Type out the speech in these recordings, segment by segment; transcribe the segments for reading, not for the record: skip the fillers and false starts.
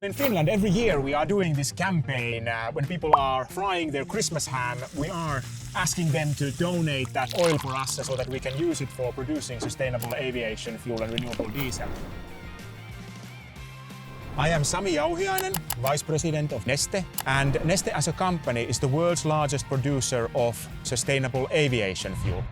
In Finland, every year we are doing this campaign. When people are frying their Christmas ham, we are asking them to donate that oil for us so that we can use it for producing sustainable aviation fuel and renewable diesel. I am Sami Jauhiainen, Vice President of Neste, and Neste as a company is the world's largest producer of sustainable aviation fuel.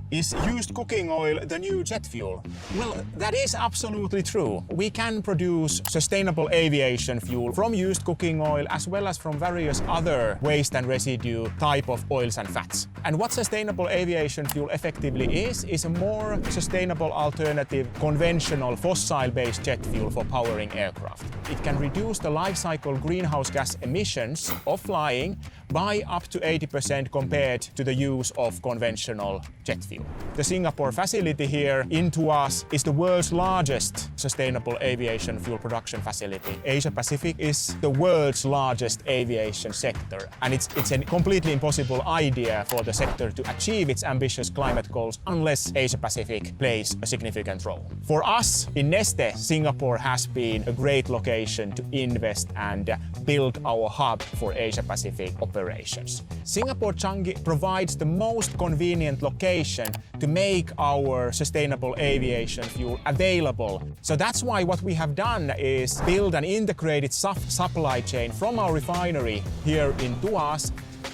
Is used cooking oil the new jet fuel? Well, that is absolutely true. We can produce sustainable aviation fuel from used cooking oil as well as from various other waste and residue type of oils and fats. And what sustainable aviation fuel effectively is a more sustainable alternative, conventional fossil-based jet fuel for powering aircraft. It can reduce the life cycle greenhouse gas emissions of flying by up to 80% compared to the use of conventional jet fuel. The Singapore facility here in Tuas is the world's largest sustainable aviation fuel production facility. Asia Pacific is the world's largest aviation sector, and it's a completely impossible idea for the sector to achieve its ambitious climate goals unless Asia Pacific plays a significant role. For us in Neste, Singapore has been a great location to invest and build our hub for Asia Pacific operations. Singapore Changi provides the most convenient location to make our sustainable aviation fuel available. So that's why what we have done is build an integrated supply chain from our refinery here in Tuas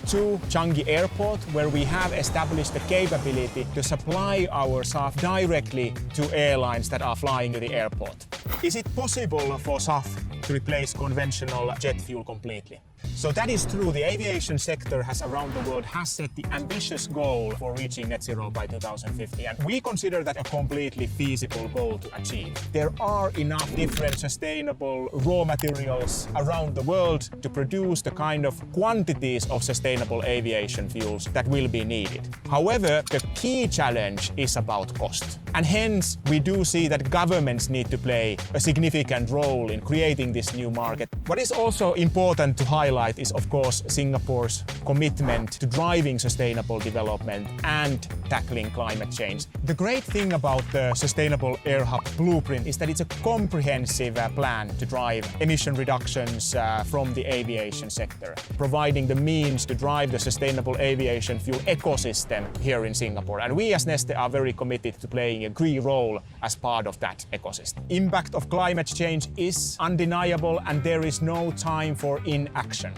to Changi Airport, where we have established the capability to supply our SAF directly to airlines that are flying to the airport. Is it possible for SAF to replace conventional jet fuel completely? So that is true. The aviation sector around the world has set the ambitious goal for reaching net zero by 2050, and we consider that a completely feasible goal to achieve. There are enough different sustainable raw materials around the world to produce the kind of quantities of sustainable aviation fuels that will be needed. However, the key challenge is about cost. And hence, we do see that governments need to play a significant role in creating this new market. What is also important to highlight is, of course, Singapore's commitment to driving sustainable development and tackling climate change. The great thing about the Sustainable Air Hub blueprint is that it's a comprehensive plan to drive emission reductions from the aviation sector, providing the means to drive the sustainable aviation fuel ecosystem here in Singapore. And we as Neste are very committed to playing a key role as part of that ecosystem. Impact of climate change is undeniable, and there is no time for inaction.